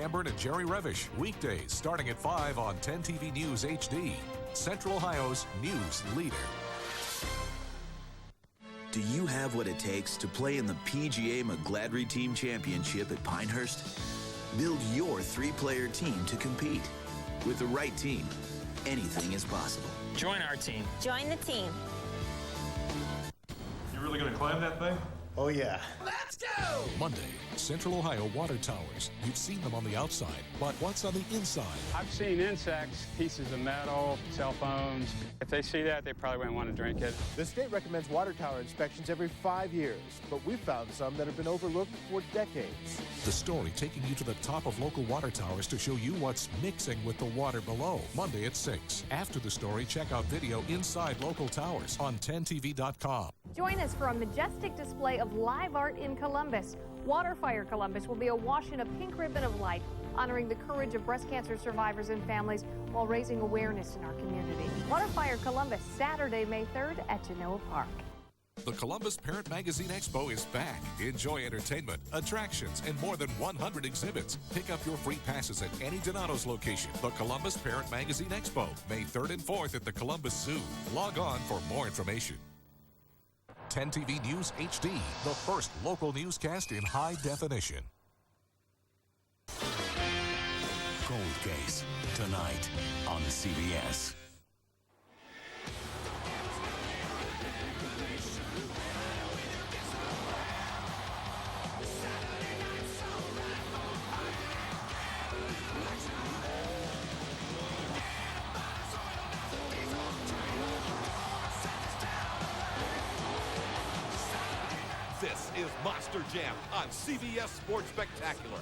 Ambert and Jerry Revish, weekdays starting at 5 on 10 TV News HD, Central Ohio's news leader. Do you have what it takes to play in the PGA McGladrey Team Championship at Pinehurst? Build your 3-player team to compete. With the right team, anything is possible. Join our team. Join the team. You really gonna climb that thing? Oh, yeah. Let's go! Monday, Central Ohio water towers. You've seen them on the outside, but what's on the inside? I've seen insects, pieces of metal, cell phones. If they see that, they probably wouldn't want to drink it. The state recommends water tower inspections every 5 years, but we've found some that have been overlooked for decades. The story taking you to the top of local water towers to show you what's mixing with the water below. Monday at 6. After the story, check out video inside local towers on 10tv.com. Join us for a majestic display of live art in Columbus. Waterfire Columbus will be awash in a pink ribbon of light, honoring the courage of breast cancer survivors and families while raising awareness in our community. Waterfire Columbus, Saturday, May 3rd at Genoa Park. The Columbus Parent Magazine Expo is back. Enjoy entertainment, attractions, and more than 100 exhibits. Pick up your free passes at any Donato's location. The Columbus Parent Magazine Expo, May 3rd and 4th at the Columbus Zoo. Log on for more information. 10 TV News HD, the first local newscast in high definition. Cold Case, tonight on CBS. This is Monster Jam on CBS Sports Spectacular.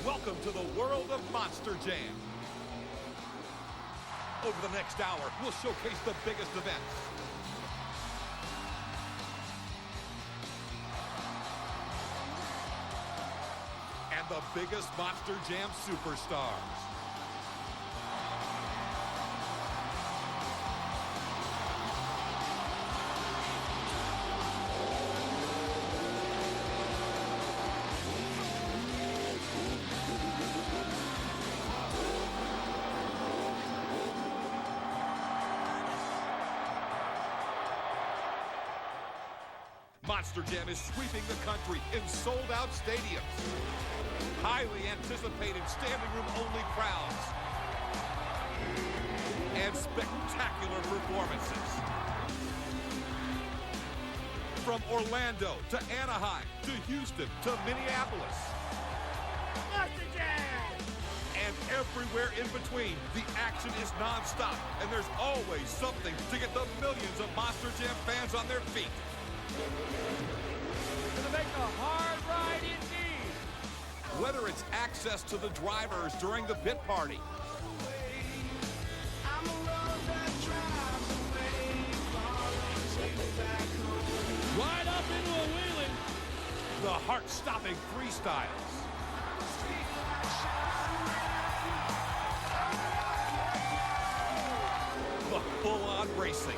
Welcome to the world of Monster Jam. Over the next hour, we'll showcase the biggest events, and the biggest Monster Jam superstars. Monster Jam is sweeping the country in sold-out stadiums. Highly anticipated standing room-only crowds. And spectacular performances. From Orlando to Anaheim to Houston to Minneapolis. Monster Jam! And everywhere in between, the action is non-stop. And there's always something to get the millions of Monster Jam fans on their feet. Gonna make a hard ride indeed. Whether it's access to the drivers during the pit party, Right up into a wheelie. the heart-stopping freestyles, the full-on racing,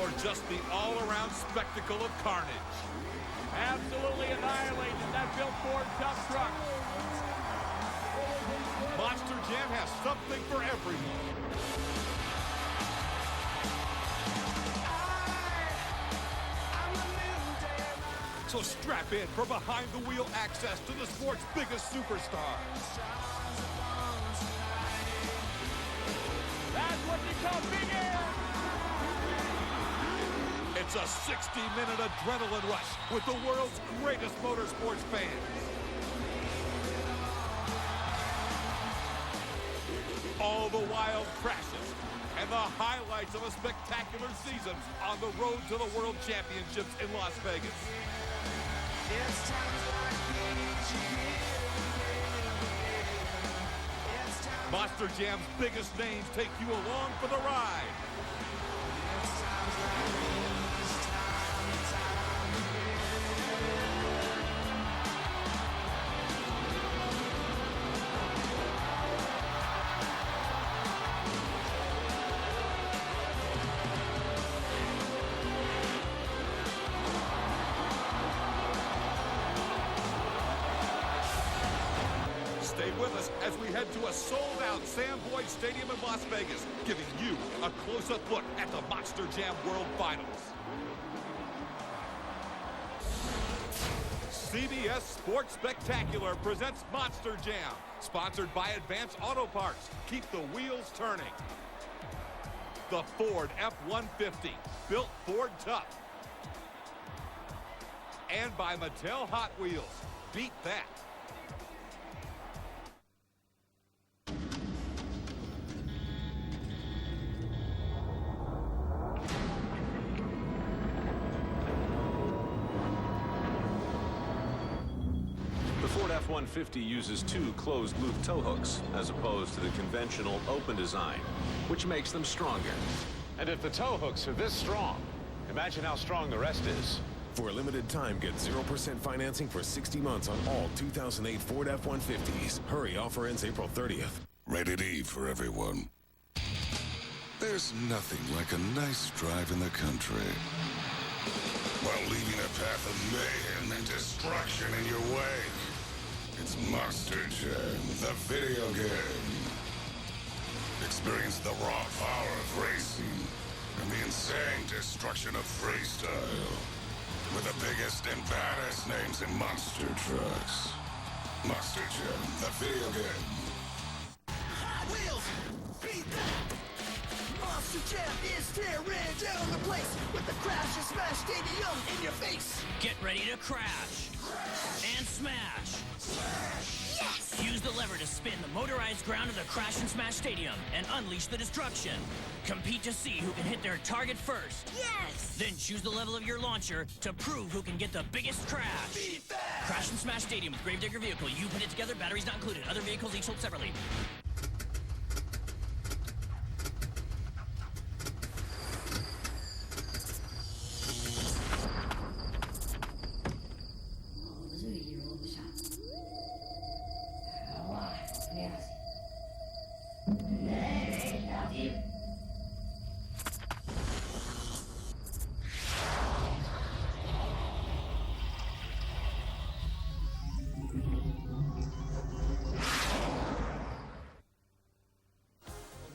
or just the all-around spectacle of carnage. Absolutely annihilated that Bill Ford tough truck. Monster Jam has something for everyone. So strap in for behind-the-wheel access to the sport's biggest superstars. That's what you call big air. It's a 60-minute adrenaline rush with the world's greatest motorsports fans. All the wild crashes and the highlights of a spectacular season on the road to the World Championships in Las Vegas. Monster Jam's biggest names take you along for the ride. Stay with us as we head to a sold-out Sam Boyd Stadium in Las Vegas, giving you a close-up look at the Monster Jam World Finals. CBS Sports Spectacular presents Monster Jam, sponsored by Advance Auto Parts. Keep the wheels turning. The Ford F-150, built Ford tough. And by Mattel Hot Wheels. Beat that. The Ford F-150 uses two closed-loop tow hooks as opposed to the conventional open design, which makes them stronger. And if the tow hooks are this strong, imagine how strong the rest is. For a limited time, get 0% financing for 60 months on all 2008 Ford F-150s. Hurry, offer ends April 30th. Rated E for everyone. There's nothing like a nice drive in the country, while leaving a path of mayhem and destruction in your wake. It's Monster Jam, the video game. Experience the raw power of racing and the insane destruction of freestyle with the biggest and baddest names in monster trucks. Monster Jam, the video game. Hot Wheels, beat that! Monster Jam is tearing down the place with the Crash and Smash Stadium in your face. Get ready to crash and smash. Yes! Use the lever to spin the motorized ground of the Crash and Smash Stadium and unleash the destruction. Compete to see who can hit their target first. Yes! Then choose the level of your launcher to prove who can get the biggest crash. Beat that! Crash and Smash Stadium with Gravedigger vehicle. You put it together, batteries not included. Other vehicles each sold separately.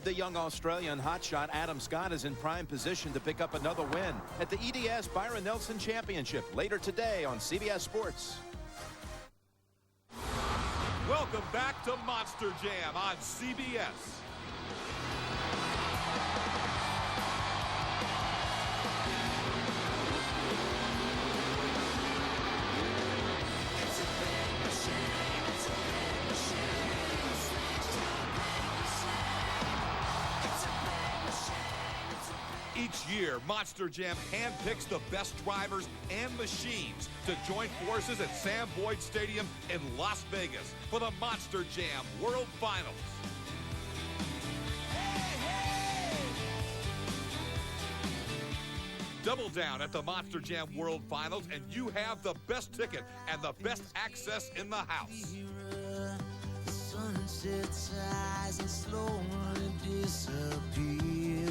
The young Australian hotshot Adam Scott is in prime position to pick up another win at the EDS Byron Nelson Championship later today on CBS Sports. Welcome back to Monster Jam on CBS. Each year, Monster Jam handpicks the best drivers and machines to join forces at Sam Boyd Stadium in Las Vegas for the Monster Jam World Finals. Double down at the Monster Jam World Finals and you have the best ticket and the best access in the house. The sun sets eyes and slowly disappears.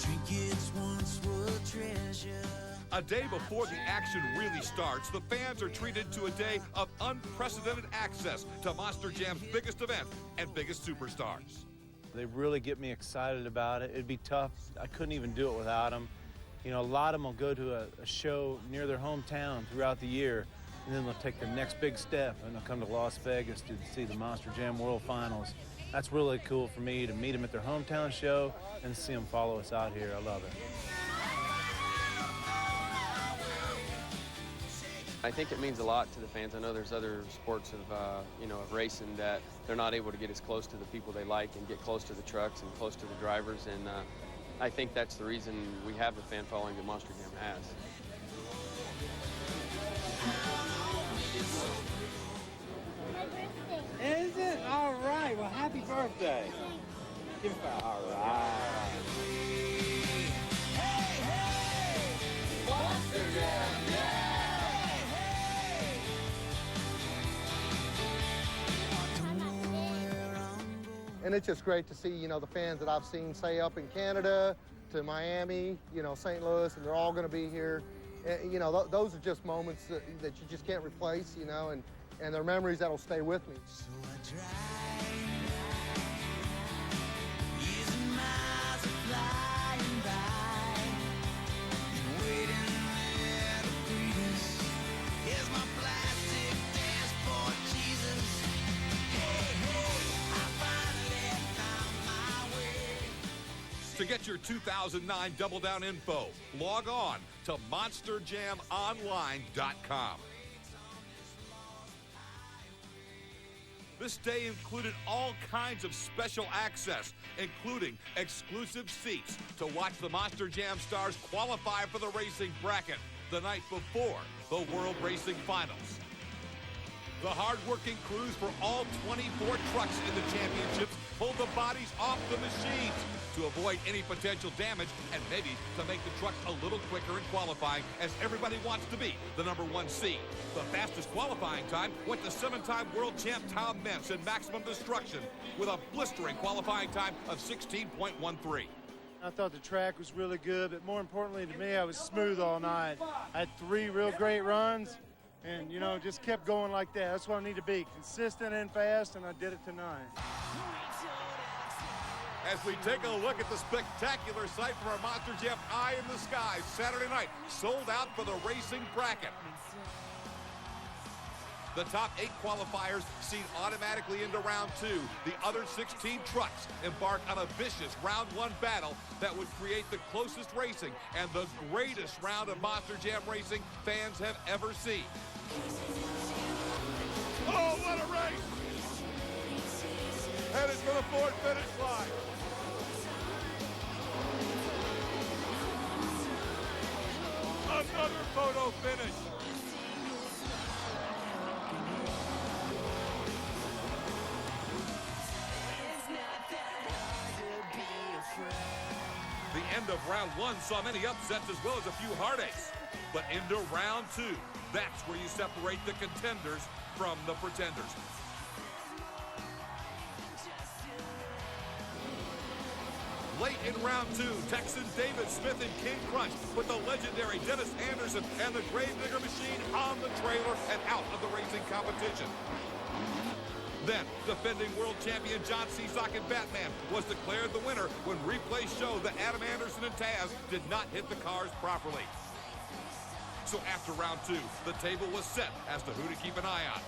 Trinkets once were treasure. A day before the action really starts, the fans are treated to a day of unprecedented access to Monster Jam's biggest event and biggest superstars. They really get me excited about it. It'd be tough. I couldn't even do it without them. You know, a lot of them will go to a show near their hometown throughout the year, and then they'll take the next big step, and they'll come to Las Vegas to see the Monster Jam World Finals. that's really cool for me to meet them at their hometown show and see them follow us out here. I love it. I think it means a lot to the fans. I know there's other sports of, of racing that they're not able to get as close to the people they like and get close to the trucks and close to the drivers. And I think that's the reason we have the fan following that Monster Jam has. Is it? All right. Well, happy birthday. Give it all right. Hey, hey, Monster Jam, yeah! And it's just great to see, you know, the fans that I've seen, say, up in Canada to Miami, you know, St. Louis, and they're all going to be here. And, you know, those are just moments that you just can't replace, you know, and they're memories that'll stay with me. So I drive, years and miles are flying by, and waiting there to greet us. Here's my plastic dashboard, Jesus. Hey, hey, I finally found my way. To get your 2009 Double Down info, log on to monsterjamonline.com. This day included all kinds of special access, including exclusive seats to watch the Monster Jam stars qualify for the racing bracket the night before the World Racing Finals. The hard-working crews for all 24 trucks in the championships pulled the bodies off the machines to avoid any potential damage and maybe to make the trucks a little quicker in qualifying, as everybody wants to be the #1 seed. The fastest qualifying time went to 7-time world champ Tom Meents in Maximum Destruction with a blistering qualifying time of 16.13. I thought the track was really good, but more importantly to me, I was smooth all night. I had 3 real great runs and, you know, just kept going like that. That's what I need to be, consistent and fast, and I did it tonight. As we take a look at the spectacular sight from our Monster Jam Eye in the Sky Saturday night, sold out for the racing bracket. The top 8 qualifiers seed automatically into round 2. The other 16 trucks embark on a vicious round 1 battle that would create the closest racing and the greatest round of Monster Jam racing fans have ever seen. Oh, what a race! Headed for the Ford finish line. Another photo finish. The end of round 1 saw many upsets as well as a few heartaches. But into round 2, that's where you separate the contenders from the pretenders. Late in round 2, Texan David Smith and King Crunch put the legendary Dennis Anderson and the Gravedigger machine on the trailer and out of the racing competition. Then, defending world champion John Cisak and Batman was declared the winner when replays showed that Adam Anderson and Taz did not hit the cars properly. So after round 2, the table was set as to who to keep an eye on.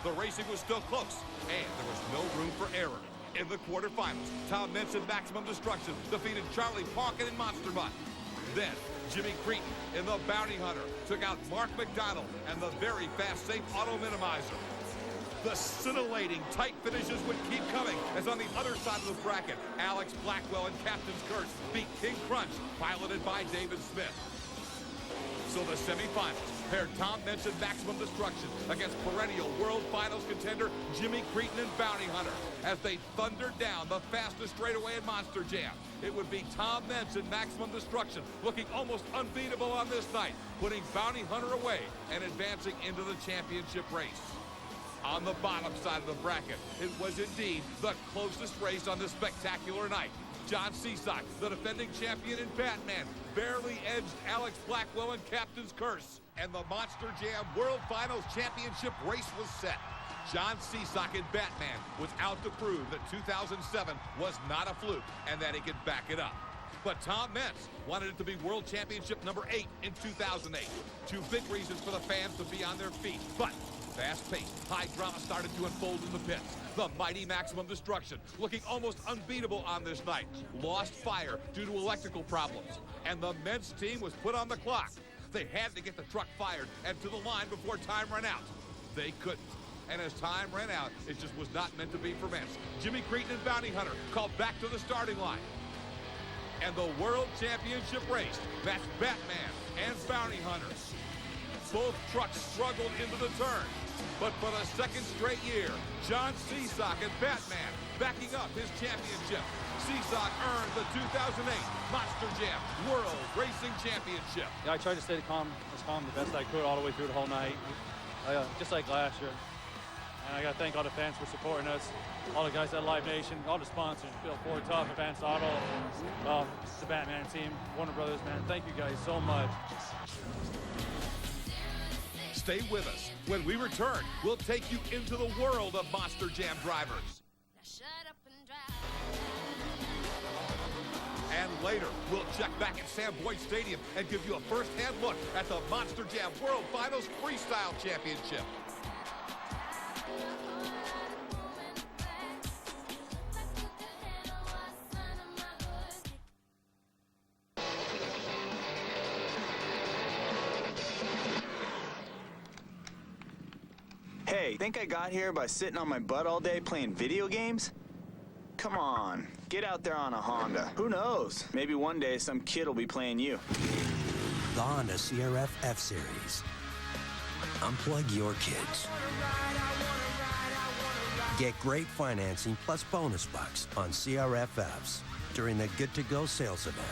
The racing was still close, and there was no room for error. In the quarterfinals, Tom Meents in Maximum Destruction defeated Charlie Parkin in Monster Mutt. Then, Jimmy Cretin in the Bounty Hunter took out Mark McDonald and the very fast Safe Auto Minimizer. The scintillating tight finishes would keep coming as on the other side of the bracket, Alex Blackwell and Captain's Curse beat King Crunch, piloted by David Smith. So the semifinals paired Tom Meents in Maximum Destruction against perennial World Finals contender Jimmy Cretin and Bounty Hunter as they thundered down the fastest straightaway in Monster Jam. It would be Tom Meents in Maximum Destruction, looking almost unbeatable on this night, putting Bounty Hunter away and advancing into the championship race. On the bottom side of the bracket, it was indeed the closest race on this spectacular night. John Cisak, the defending champion in Batman, barely edged Alex Blackwell in Captain's Curse. And the Monster Jam World Finals Championship race was set. John Cisak in Batman was out to prove that 2007 was not a fluke and that he could back it up. But Tom Mentz wanted it to be World Championship number 8 in 2008. Two big reasons for the fans to be on their feet. But fast-paced, high drama started to unfold in the pits. The mighty Maximum Destruction, looking almost unbeatable on this night, lost fire due to electrical problems. And the Mentz team was put on the clock. They had to get the truck fired and to the line before time ran out. They couldn't. And as time ran out, it just was not meant to be for Mentz. Jimmy Cretin and Bounty Hunter called back to the starting line. And the World Championship race, that's Batman and Bounty Hunter. Both trucks struggled into the turn. But for the second straight year, John Seesock and Batman backing up his championship. Seesock earned the 2008 Monster Jam World Racing Championship. Yeah, I tried to stay calm the best I could all the way through the whole night, just like last year. And I got to thank all the fans for supporting us, all the guys at Live Nation, all the sponsors, Bill Ford, Tough, Advanced Auto, the Batman team, Warner Brothers, man. Thank you guys so much. Stay with us. When we return, we'll take you into the world of Monster Jam drivers. And later, we'll check back at Sam Boyd Stadium and give you a first-hand look at the Monster Jam World Finals Freestyle Championship. Hey, think I got here by sitting on my butt all day playing video games? Come on, get out there on a Honda. Who knows? Maybe one day some kid will be playing you. The Honda CRF F-Series. Unplug your kids. Get great financing plus bonus bucks on CRF Fs during the Good to Go sales event.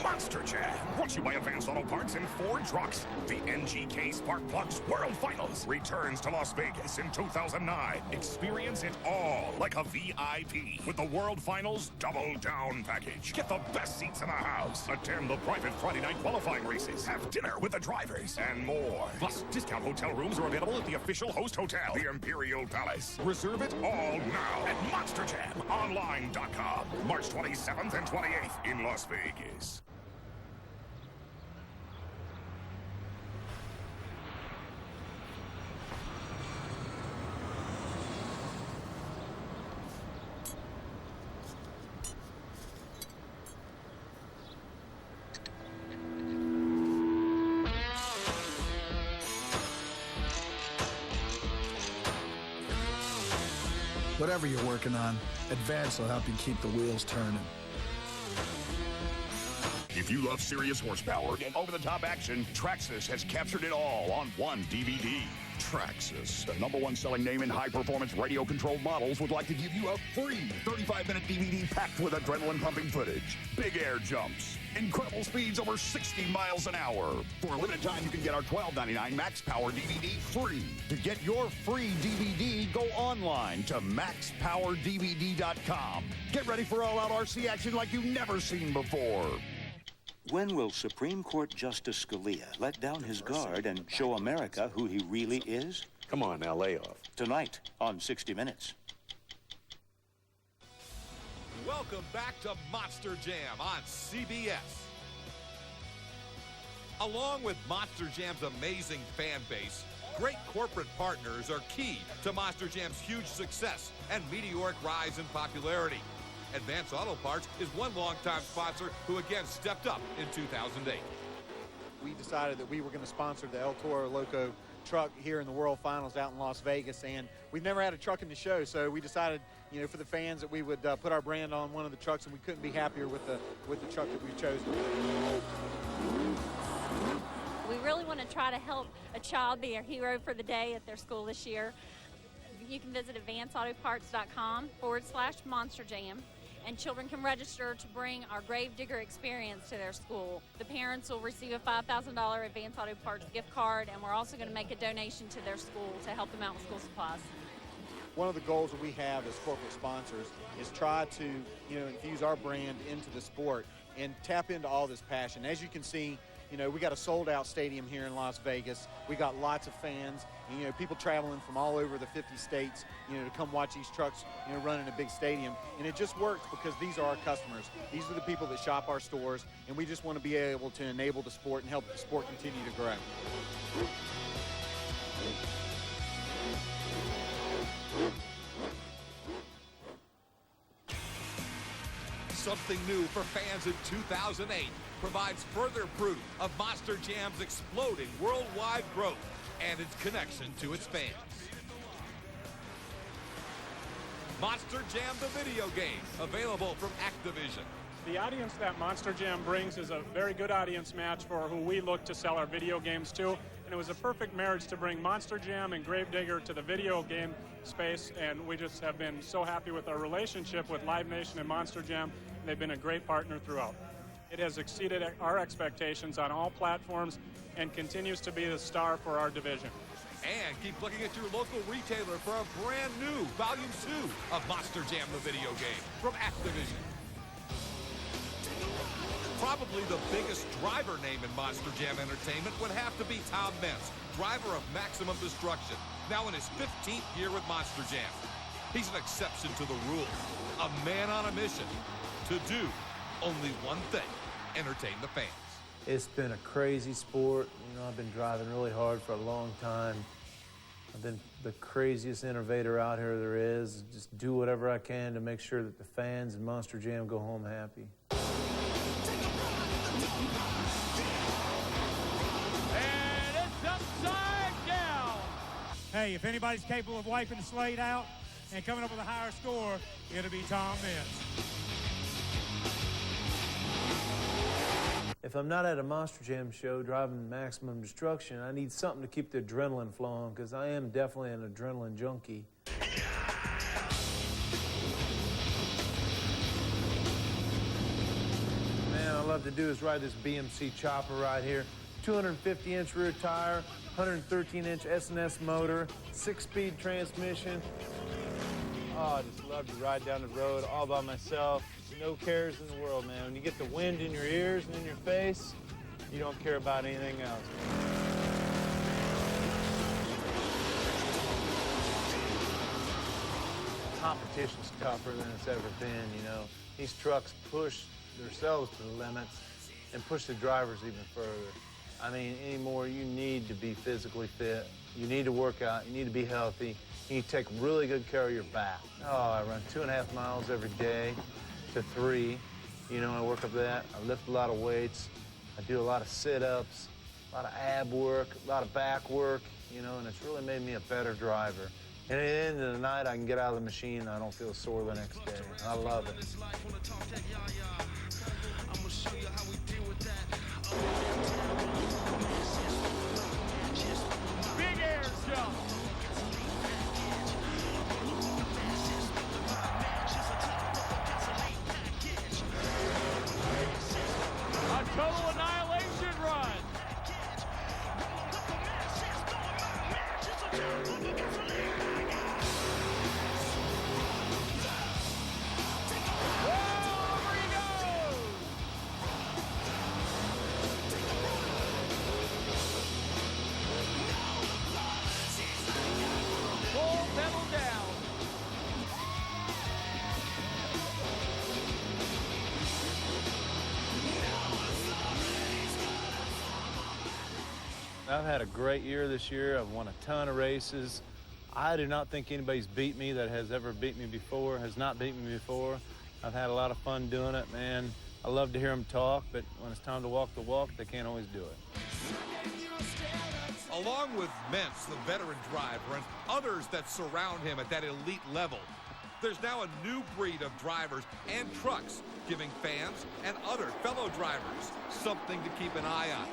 Monster Jam, brought to you by Advanced Auto Parts and Ford Trucks. The NGK Spark Plugs World Finals returns to Las Vegas in 2009. Experience it all like a VIP with the World Finals Double Down Package. Get the best seats in the house. Attend the private Friday night qualifying races. Have dinner with the drivers and more. Plus, discount hotel rooms are available at the official host hotel, the Imperial Palace. Reserve it all now at MonsterJamOnline.com. March 27th and 28th in Las Vegas. Whatever you're working on, Advance will help you keep the wheels turning. If you love serious horsepower and over-the-top action, Traxxas has captured it all on one DVD. Traxxas, the #1 selling name in high-performance radio-controlled models, would like to give you a free 35-minute DVD packed with adrenaline-pumping footage, big air jumps, incredible speeds over 60 miles an hour. For a limited time, you can get our $12.99 Max Power DVD free. To get your free DVD, go online to maxpowerdvd.com. Get ready for all-out RC action like you've never seen before. When will Supreme Court Justice Scalia let down his guard and show America who he really is? Come on now, lay off. Tonight on 60 Minutes. Welcome back to Monster Jam on CBS. Along with Monster Jam's amazing fan base, great corporate partners are key to Monster Jam's huge success and meteoric rise in popularity. Advanced Auto Parts is one longtime sponsor who again stepped up in 2008. We decided that we were going to sponsor the El Toro Loco truck here in the World Finals out in Las Vegas, and we've never had a truck in the show, so we decided, you know, for the fans that we would put our brand on one of the trucks, and we couldn't be happier with the truck that we've chosen. We really want to try to help a child be a hero for the day at their school this year. You can visit advancedautoparts.com/monsterjam. And children can register to bring our Gravedigger experience to their school. The parents will receive a $5,000 Advanced Auto Parts gift card, and we're also going to make a donation to their school to help them out with school supplies. One of the goals that we have as corporate sponsors is try to, infuse our brand into the sport and tap into all this passion. As you can see, You know, we got a sold-out stadium here in Las Vegas. We got lots of fans, and, you know, people traveling from all over the 50 states, you know, to come watch these trucks, you know, run in a big stadium. And it just works because these are our customers. These are the people that shop our stores, and we just want to be able to enable the sport and help the sport continue to grow. Something new for fans in 2008 provides further proof of Monster Jam's exploding worldwide growth and its connection to its fans. Monster Jam the video game, available from Activision. The audience that Monster Jam brings is a very good audience match for who we look to sell our video games to, and it was a perfect marriage to bring Monster Jam and Gravedigger to the video game space, and we just have been so happy with our relationship with Live Nation and Monster Jam. They've been a great partner throughout. It has exceeded our expectations on all platforms and continues to be the star for our division. And keep looking at your local retailer for a brand new Volume 2 of Monster Jam the video game from Activision. Probably the biggest driver name in Monster Jam Entertainment would have to be Tom Meents, driver of Maximum Destruction, now in his 15th year with Monster Jam. He's an exception to the rule, a man on a mission to do only one thing: entertain the fans. It's been a crazy sport. You know, I've been driving really hard for a long time. I've been the craziest innovator out here there is. Just do whatever I can to make sure that the fans and Monster Jam go home happy. And it's upside down. Hey, if anybody's capable of wiping the slate out and coming up with a higher score, it'll be Tom Meents. If I'm not at a Monster Jam show driving Maximum Destruction, I need something to keep the adrenaline flowing, because I am definitely an adrenaline junkie. Man, I love to do is ride this BMC chopper right here. 250-inch rear tire, 113-inch S&S motor, 6-speed transmission. Oh, I just love to ride down the road all by myself. No cares in the world, man. When you get the wind in your ears and in your face, you don't care about anything else. Competition's tougher than it's ever been, you know. These trucks push themselves to the limits and push the drivers even further. I mean, anymore, you need to be physically fit. You need to work out. You need to be healthy. You need to take really good care of your back. Oh, I run 2.5 miles every day to 3. You know, I work up that. I lift a lot of weights. I do a lot of sit-ups, a lot of ab work, a lot of back work, you know, and it's really made me a better driver. And at the end of the night, I can get out of the machine and I don't feel sore the next day. I love it. Big air jump. A total annihilation run. Full pedal down. I've had a great year this year. I've won a ton of races. I do not think anybody's beat me that has ever beat me before, has not beat me before. I've had a lot of fun doing it, man. I love to hear them talk, but when it's time to walk the walk, they can't always do it. Along with Meents, the veteran driver, and others that surround him at that elite level, there's now a new breed of drivers and trucks giving fans and other fellow drivers something to keep an eye on.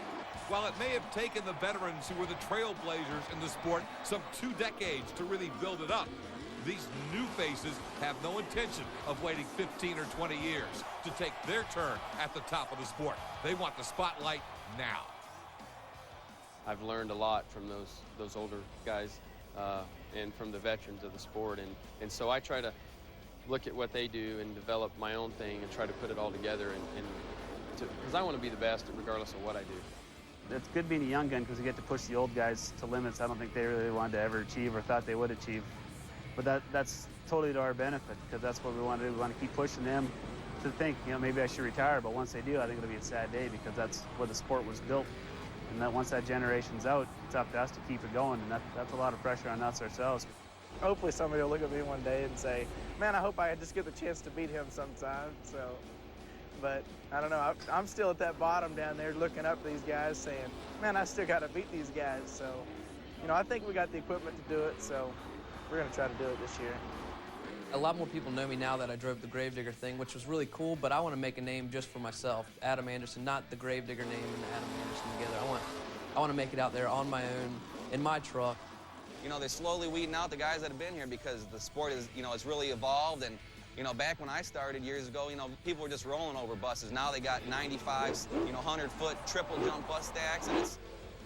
While it may have taken the veterans who were the trailblazers in the sport some 2 decades to really build it up, these new faces have no intention of waiting 15 or 20 years to take their turn at the top of the sport. They want the spotlight now. I've learned a lot from those older guys and from the veterans of the sport, and so I try to look at what they do and develop my own thing and try to put it all together, and because I want to be the best regardless of what I do. it's good being a young gun because we get to push the old guys to limits I don't think they really wanted to ever achieve or thought they would achieve. But that's totally to our benefit because that's what we want to do. We want to keep pushing them to think, you know, maybe I should retire. But once they do, I think it'll be a sad day because that's where the sport was built. And that once that generation's out, it's up to us to keep it going. And that's a lot of pressure on us ourselves. Hopefully somebody will look at me one day and say, man, I hope I just get the chance to beat him sometime. So, but I don't know. I'm still at that bottom down there looking up these guys saying, man, I still got to beat these guys. So, you know, I think we got the equipment to do it. So we're going to try to do it this year. A lot more people know me now that I drove the Gravedigger thing, which was really cool, but I want to make a name just for myself. Adam Anderson, not the Gravedigger name and Adam Anderson together. I want to make it out there on my own, in my truck. You know, they're slowly weeding out the guys that have been here because the sport is, you know, it's really evolved. And, you know, back when I started years ago, you know, people were just rolling over buses. Now they got 95s, you know, 100-foot triple jump bus stacks. And it's,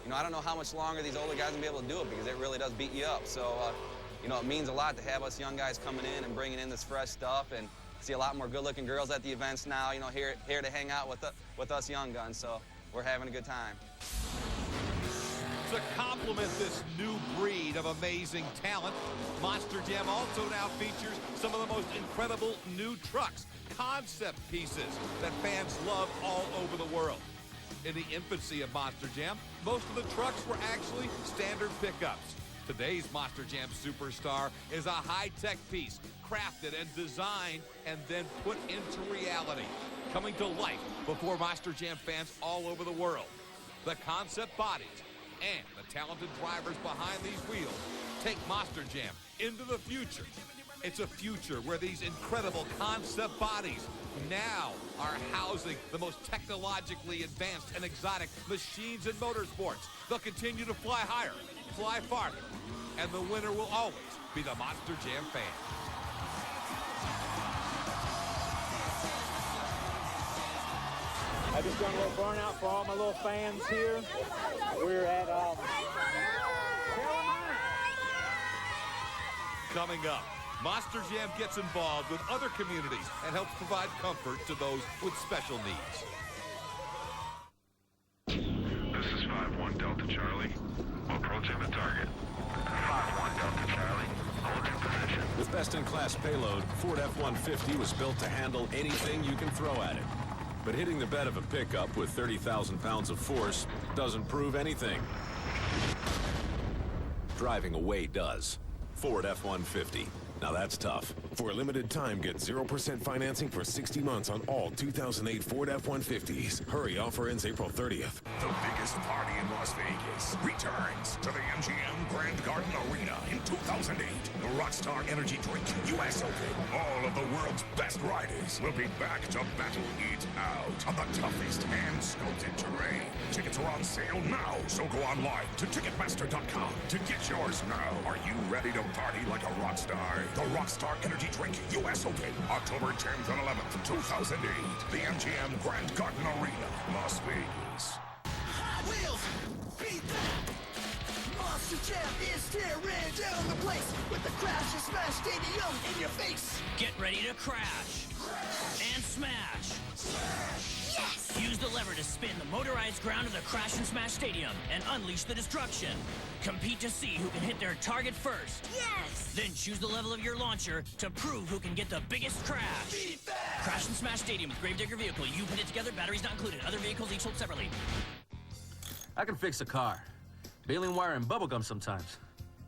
you know, I don't know how much longer these older guys will be able to do it because it really does beat you up. So, you know, it means a lot to have us young guys coming in and bringing in this fresh stuff and see a lot more good-looking girls at the events now, you know, here to hang out with us young guns. So we're having a good time. To complement this new breed of amazing talent, Monster Jam also now features some of the most incredible new trucks, concept pieces that fans love all over the world. In the infancy of Monster Jam, most of the trucks were actually standard pickups. Today's Monster Jam superstar is a high-tech piece, crafted and designed and then put into reality, coming to life before Monster Jam fans all over the world. The concept bodies and the talented drivers behind these wheels take Monster Jam into the future. It's a future where these incredible concept bodies now are housing the most technologically advanced and exotic machines in motorsports. They'll continue to fly higher, fly farther, and the winner will always be the Monster Jam fan. I just done a little burnout for all my little fans here. We're at Coming up, Monster Jam gets involved with other communities and helps provide comfort to those with special needs. This is 5-1 Delta Charlie. Approaching the target. 5-1 Delta Charlie. Hold your position. With best-in-class payload, Ford F-150 was built to handle anything you can throw at it. But hitting the bed of a pickup with 30,000 pounds of force doesn't prove anything. Driving away does. Ford F-150. Now that's tough. For a limited time, get 0% financing for 60 months on all 2008 Ford F-150s. Hurry, offer ends April 30th. The biggest party in Las Vegas returns to the MGM Grand Garden Arena in 2008. The Rockstar Energy Drink U.S. Open. All of the world's best riders will be back to battle it out on the toughest hand-sculpted terrain. Tickets are on sale now, so go online to Ticketmaster.com to get yours now. Are you ready to party like a rock star? The Rockstar Energy Drink U.S. Open, October 10th and 11th, 2008. The MGM Grand Garden Arena, Las Vegas. Hot Wheels, beat that! Monster Jam is tearing down the place with the Crash and Smash Stadium in your face. Get ready to crash and smash. Yes! Use the lever to spin the motorized ground of the Crash and Smash Stadium and unleash the destruction. Compete to see who can hit their target first. Yes! Then choose the level of your launcher to prove who can get the biggest crash. Beat that! Crash and Smash Stadium with Gravedigger vehicle. You put it together, batteries not included. Other vehicles each sold separately. I can fix a car. Baling wire and bubblegum sometimes.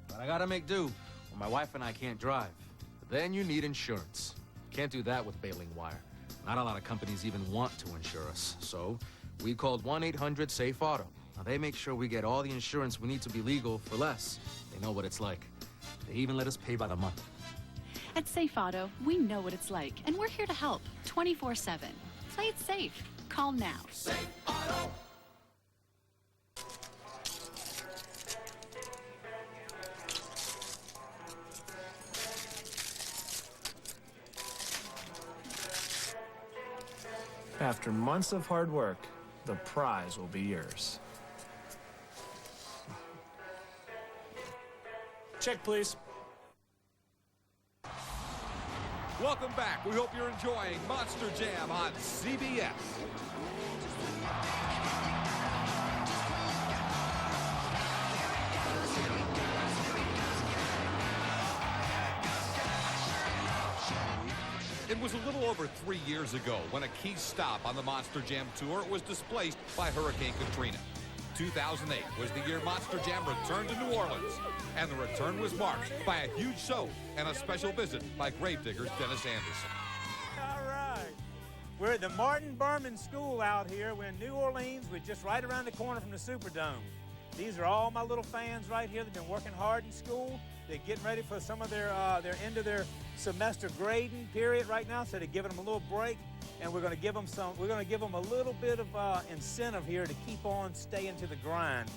But I gotta make do when my wife and I can't drive. But then you need insurance. Can't do that with baling wire. Not a lot of companies even want to insure us. So we called 1-800-SAFE-AUTO. Now, they make sure we get all the insurance we need to be legal for less. They know what it's like. They even let us pay by the month. At Safe Auto, we know what it's like, and we're here to help 24/7. Play it safe. Call now. Safe Auto. After months of hard work, the prize will be yours. Check, please. Welcome back. We hope you're enjoying Monster Jam on CBS. It was a little over 3 years ago when a key stop on the Monster Jam Tour was displaced by Hurricane Katrina. 2008 was the year Monster Jam returned to New Orleans, and the return was marked by a huge show and a special visit by Gravedigger's Dennis Anderson. All right. We're at the Martin Berman School out here. We're in New Orleans. We're just right around the corner from the Superdome. These are all my little fans right here. They've been working hard in school. They're getting ready for some of their end of their semester grading period right now, so they're giving them a little break. And we're going to give them a little bit of incentive here to keep on staying to the grind.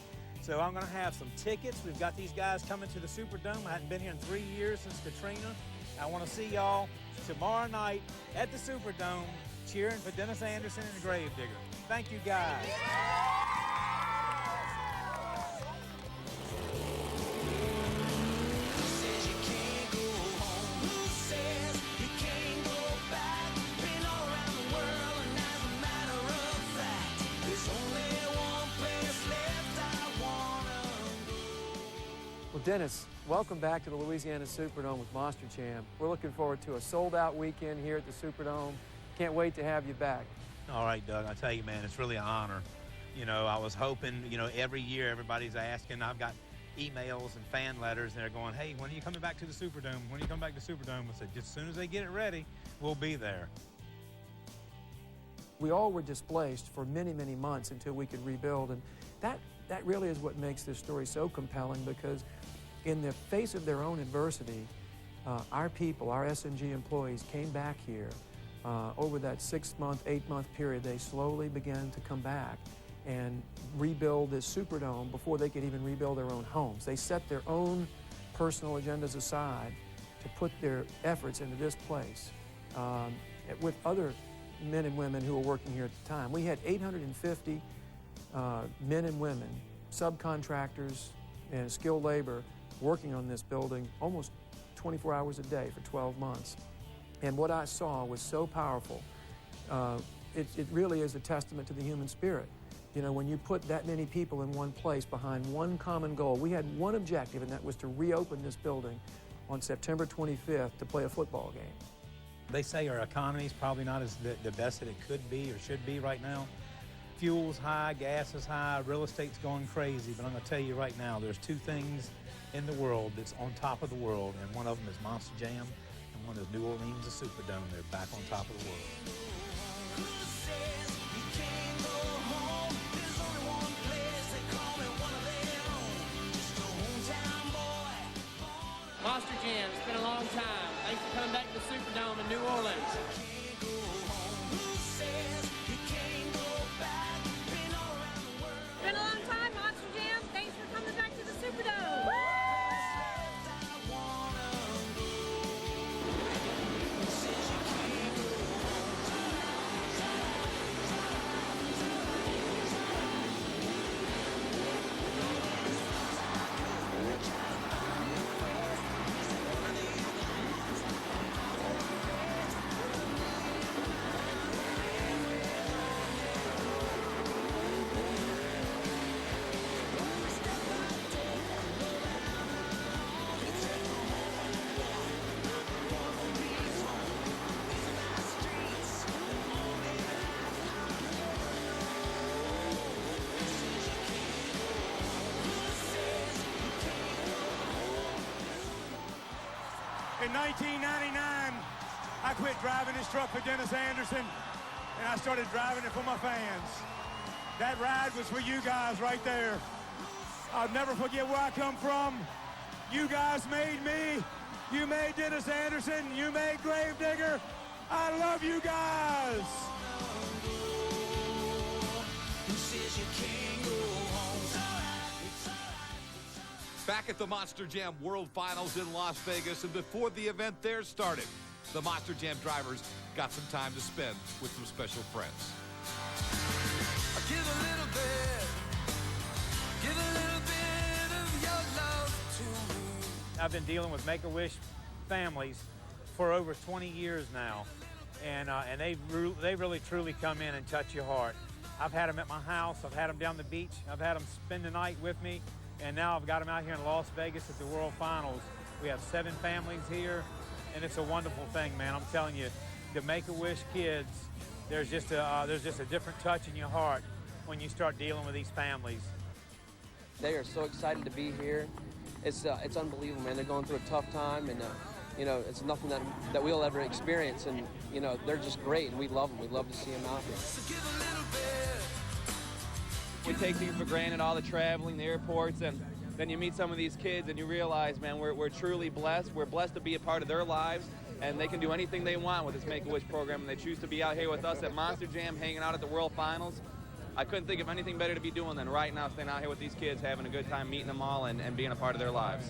So I'm going to have some tickets. We've got these guys coming to the Superdome. I hadn't been here in 3 years since Katrina. I want to see y'all tomorrow night at the Superdome cheering for Dennis Anderson and the Gravedigger. Thank you, guys. Well, Dennis, welcome back to the Louisiana Superdome with Monster Jam. We're looking forward to a sold-out weekend here at the Superdome. Can't wait to have you back. All right, Doug, I tell you, man, it's really an honor. You know, I was hoping, you know, every year everybody's asking. I've got emails and fan letters, and they're going, hey, when are you coming back to the Superdome? When are you coming back to the Superdome? I said, just as soon as they get it ready, we'll be there. We all were displaced for many, many months until we could rebuild, and that really is what makes this story so compelling, because in the face of their own adversity, our people, our SNG employees, came back here. Over that 6-month, 8-month period, they slowly began to come back and rebuild this Superdome before they could even rebuild their own homes. They set their own personal agendas aside to put their efforts into this place with other men and women who were working here at the time. We had 850 men and women, subcontractors and skilled labor working on this building almost 24 hours a day for 12 months. And what I saw was so powerful. It really is a testament to the human spirit. You know, when you put that many people in one place behind one common goal. We had one objective, and that was to reopen this building on September 25th to play a football game. They say our economy is probably not as the best that it could be or should be right now. Fuel's high, gas is high, real estate's going crazy, but I'm going to tell you right now, there's two things in the world that's on top of the world, and one of them is Monster Jam, and one is New Orleans, the Superdome. They're back on top of the world. Monster Jam, it's been a long time. Thanks for coming back to the Superdome in New Orleans. Been a long time, Monster Jam. Thanks for coming back to the Superdome. In 1999, I quit driving this truck for Dennis Anderson, and I started driving it for my fans. That ride was for you guys right there. I'll never forget where I come from. You guys made me. You made Dennis Anderson. You made Gravedigger. I love you guys. Back at the Monster Jam World Finals in Las Vegas, and before the event there started, the Monster Jam drivers got some time to spend with some special friends. Give a little bit of your love to me. I've been dealing with Make-A-Wish families for over 20 years now, and they really truly come in and touch your heart. I've had them at my house. I've had them down the beach. I've had them spend the night with me. And now I've got them out here in Las Vegas at the World Finals. We have 7 families here, and it's a wonderful thing, man. I'm telling you, the Make-A-Wish kids, there's just a different touch in your heart when you start dealing with these families. They are so excited to be here. It's unbelievable, man. They're going through a tough time, and you know, it's nothing that we'll ever experience. And you know, they're just great, and we love them. We love to see them out here. We take things for granted, all the traveling, the airports, and then you meet some of these kids and you realize, man, we're truly blessed. We're blessed to be a part of their lives, and they can do anything they want with this Make-A-Wish program, and they choose to be out here with us at Monster Jam, hanging out at the World Finals. I couldn't think of anything better to be doing than right now, staying out here with these kids, having a good time, meeting them all, and being a part of their lives.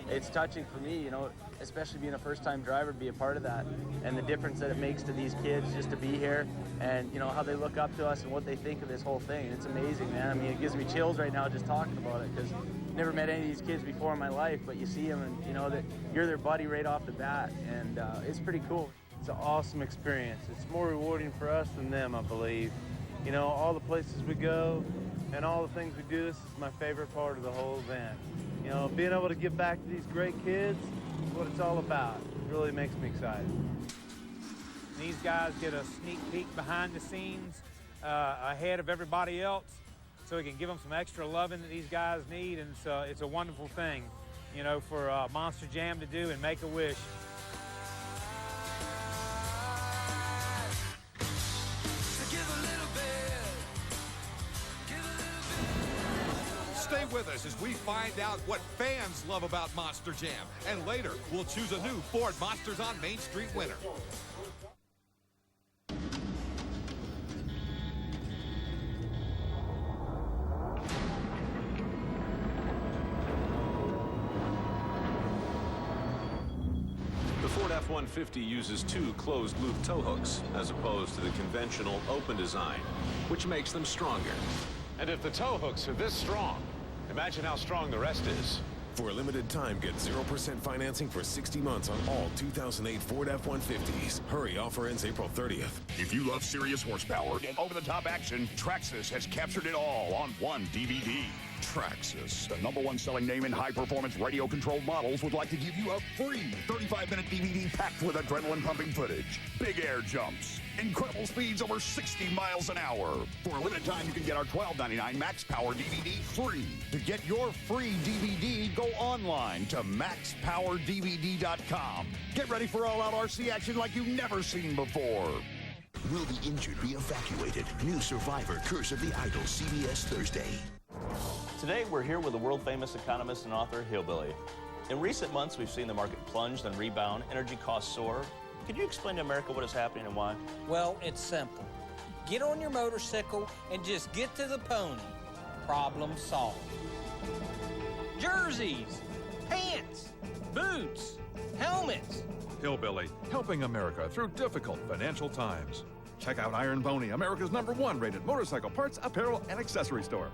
It's touching for me, you know, especially being a first-time driver, to be a part of that, and the difference that it makes to these kids just to be here, and you know how they look up to us and what they think of this whole thing. It's amazing, man. I mean, it gives me chills right now just talking about it, because never met any of these kids before in my life, but you see them and you know that you're their buddy right off the bat, and it's pretty cool. It's an awesome experience. It's more rewarding for us than them, I believe. You know, all the places we go and all the things we do, this is my favorite part of the whole event. You know, being able to give back to these great kids is what it's all about. It really makes me excited. These guys get a sneak peek behind the scenes ahead of everybody else, so we can give them some extra loving that these guys need, and it's a wonderful thing, you know, for Monster Jam to do and Make-A-Wish. Stay with us as we find out what fans love about Monster Jam. And later, we'll choose a new Ford Monsters on Main Street winner. The Ford F-150 uses two closed-loop tow hooks as opposed to the conventional open design, which makes them stronger. And if the tow hooks are this strong, imagine how strong the rest is. For a limited time, get 0% financing for 60 months on all 2008 Ford F-150s. Hurry, offer ends April 30th. If you love serious horsepower and over-the-top action, Traxxas has captured it all on one DVD. Traxxas, the #1 selling name in high-performance radio-controlled models, would like to give you a free 35-minute DVD packed with adrenaline-pumping footage, big air jumps, incredible speeds over 60 miles an hour. For a limited time, you can get our $12.99 Max Power DVD free. To get your free DVD, go online to maxpowerdvd.com. Get ready for all-out RC action like you've never seen before. Will the injured be evacuated? New Survivor, Curse of the Idol, CBS Thursday. Today, we're here with the world-famous economist and author, Hillbilly. In recent months, we've seen the market plunge, then rebound, energy costs soar. Could you explain to America what is happening and why? Well, it's simple. Get on your motorcycle and just get to the pony. Problem solved. Jerseys, pants, boots, helmets. Hillbilly, helping America through difficult financial times. Check out Iron Pony, America's #1 rated motorcycle parts, apparel, and accessory store.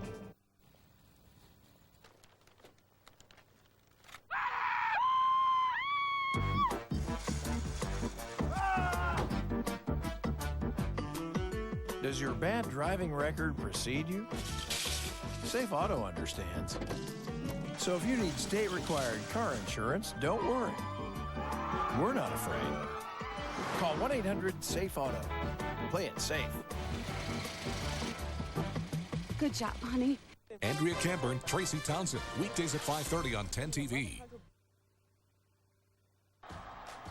Does your bad driving record precede you? Safe Auto understands. So if you need state-required car insurance, don't worry. We're not afraid. Call 1-800-SAFE-AUTO. Play it safe. Good job, honey. Andrea Camburn, Tracy Townsend, weekdays at 5:30 on 10 TV.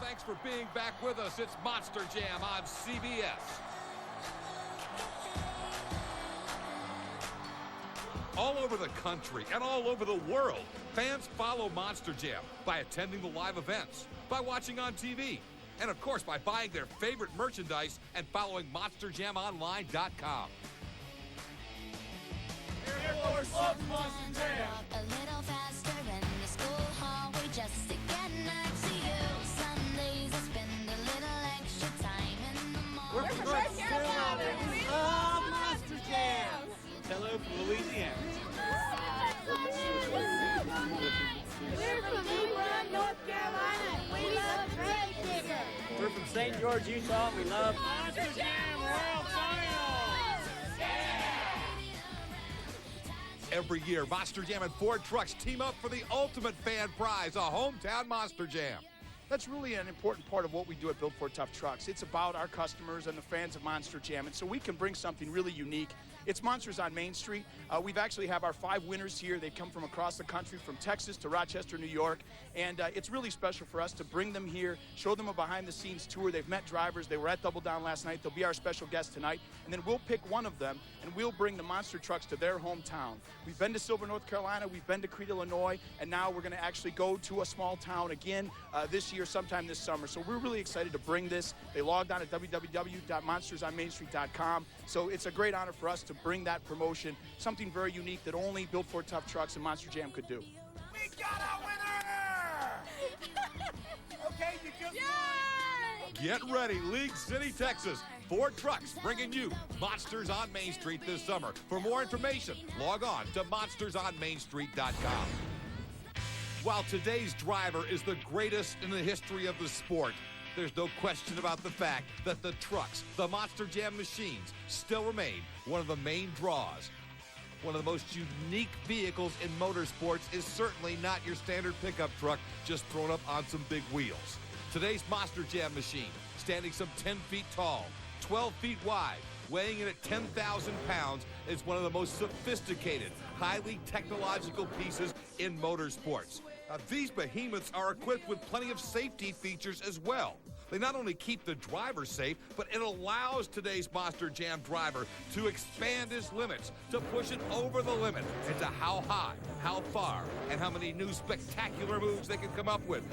Thanks for being back with us. It's Monster Jam on CBS. All over the country and all over the world, fans follow Monster Jam by attending the live events, by watching on TV, and of course by buying their favorite merchandise and following MonsterJamOnline.com. Monster Jam. A little faster in the school hallway just to get next to you. Sundays I spend a little extra time in the morning. We're from North Carolina. We love Monster Jam. Hello from Louisiana. We're from Hebron, North Carolina. We love Grave Digger. We're from St. George, Utah. We love Monster Jam World Finals. Every year, Monster Jam and Ford trucks team up for the ultimate fan prize, a hometown Monster Jam. that's really an important part of what we do at Built Ford Tough Trucks. It's about our customers and the fans of Monster Jam, and so we can bring something really unique. It's Monsters on Main Street. We've actually have our 5 winners here. They've come from across the country, from Texas to Rochester, New York, and it's really special for us to bring them here, show them a behind-the-scenes tour. They've met drivers. They were at Double Down last night. They'll be our special guest tonight, and then we'll pick one of them, and we'll bring the monster trucks to their hometown. We've been to Silver, North Carolina. We've been to Crete, Illinois, and now we're going to actually go to a small town again this year, sometime this summer. So we're really excited to bring this. They logged on at www.monstersonmainstreet.com. So it's a great honor for us to bring that promotion, something very unique that only Built Ford Tough Trucks and Monster Jam could do. We got a winner! Okay, you just Get ready, League City, Texas. Ford Trucks bringing you Monsters on Main Street this summer. For more information, log on to monstersonmainstreet.com. While today's driver is the greatest in the history of the sport, there's no question about the fact that the trucks, the Monster Jam machines, still remain one of the main draws. One of the most unique vehicles in motorsports is certainly not your standard pickup truck just thrown up on some big wheels. Today's Monster Jam machine, standing some 10 feet tall, 12 feet wide, weighing in at 10,000 pounds, is one of the most sophisticated, highly technological pieces in motorsports. Now, these behemoths are equipped with plenty of safety features as well. They not only keep the driver safe, but it allows today's Monster Jam driver to expand his limits, to push it over the limit into how high, how far, and how many new spectacular moves they can come up with.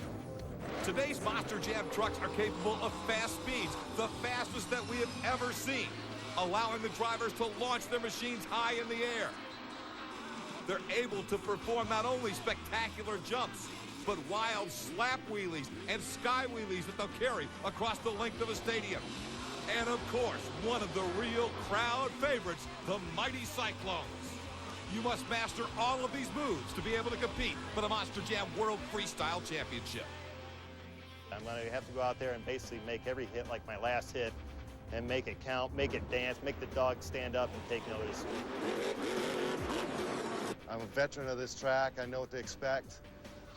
Today's Monster Jam trucks are capable of fast speeds, the fastest that we have ever seen, allowing the drivers to launch their machines high in the air. They're able to perform not only spectacular jumps, but wild slap wheelies and sky wheelies that they'll carry across the length of a stadium. And of course, one of the real crowd favorites, the mighty Cyclones. You must master all of these moves to be able to compete for the Monster Jam World Freestyle Championship. I'm going to have to go out there and basically make every hit like my last hit and make it count, make it dance, make the dog stand up and take notice. I'm a veteran of this track. I know what to expect.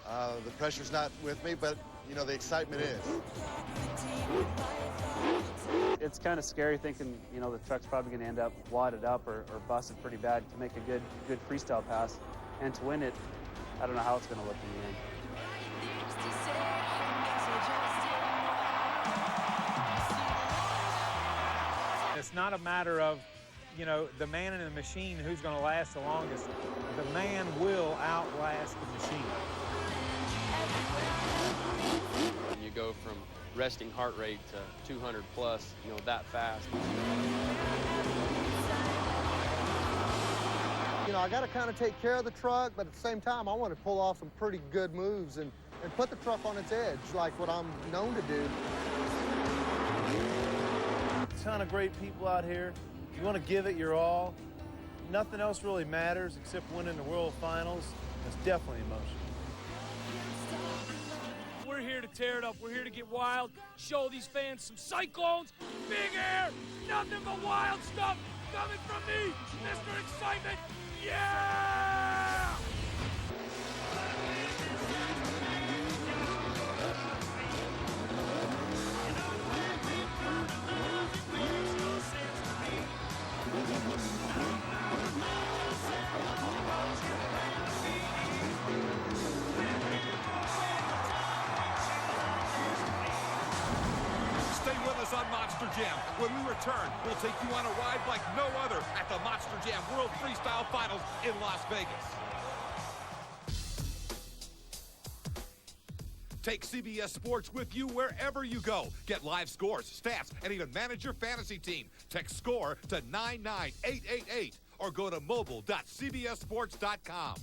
The pressure's not with me, but, you know, the excitement is. It's kind of scary thinking, you know, the truck's probably going to end up wadded up or busted pretty bad to make a good freestyle pass. And to win it, I don't know how it's going to look in the end. It's not a matter of, you know, the man in the machine who's going to last the longest. The man will outlast the machine. When you go from resting heart rate to 200 plus, you know, that fast. You know, I got to kind of take care of the truck, but at the same time, I want to pull off some pretty good moves and put the truck on its edge, like what I'm known to do. A ton of great people out here. You want to give it your all. Nothing else really matters except winning the World Finals. It's definitely emotional. We're here to tear it up. We're here to get wild, show these fans some Cyclones, big air, nothing but wild stuff coming from me, Mr. Excitement. Yeah! Stay with us on Monster Jam. When we return, we'll take you on a ride like no other at the Monster Jam World Freestyle Finals in Las Vegas. Take CBS Sports with you wherever you go. Get live scores, stats, and even manage your fantasy team. Text SCORE to 99888 or go to mobile.cbssports.com.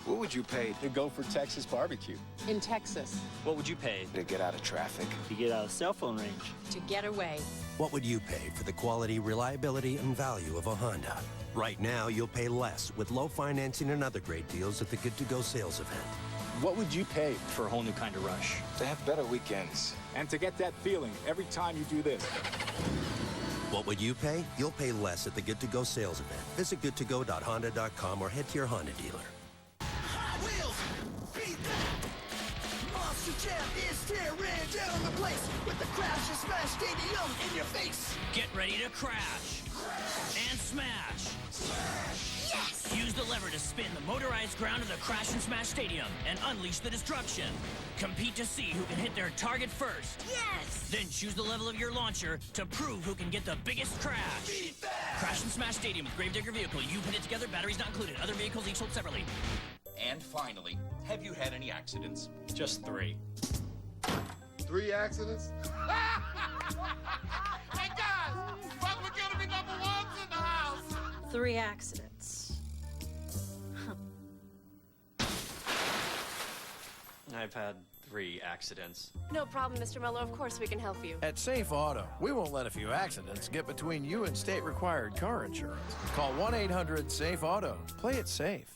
What would you pay to go for Texas barbecue? In Texas. What would you pay to get out of traffic? To get out of cell phone range. To get away. What would you pay for the quality, reliability, and value of a Honda? Right now, you'll pay less with low financing and other great deals at the Good to Go sales event. What would you pay for a whole new kind of rush? To have better weekends. And to get that feeling every time you do this. What would you pay? You'll pay less at the Good to Go sales event. Visit goodtogo.honda.com or head to your Honda dealer. Monster Jam is tearing down the place with the Crash and Smash Stadium in your face. Get ready to crash and smash. Yes! Use the lever to spin the motorized ground of the Crash and Smash Stadium and unleash the destruction. Compete to see who can hit their target first. Yes! Then choose the level of your launcher to prove who can get the biggest crash. Be fast! Crash and Smash Stadium with Gravedigger vehicle. You put it together, batteries not included. Other vehicles each sold separately. And finally, have you had any accidents? Just 3. 3 accidents? Hey guys, but we're gonna be number ones in the house. 3 accidents. I've had 3 accidents. No problem, Mr. Mello. Of course we can help you. At Safe Auto, we won't let a few accidents get between you and state-required car insurance. Call 1-800-SAFE-AUTO. Play it safe.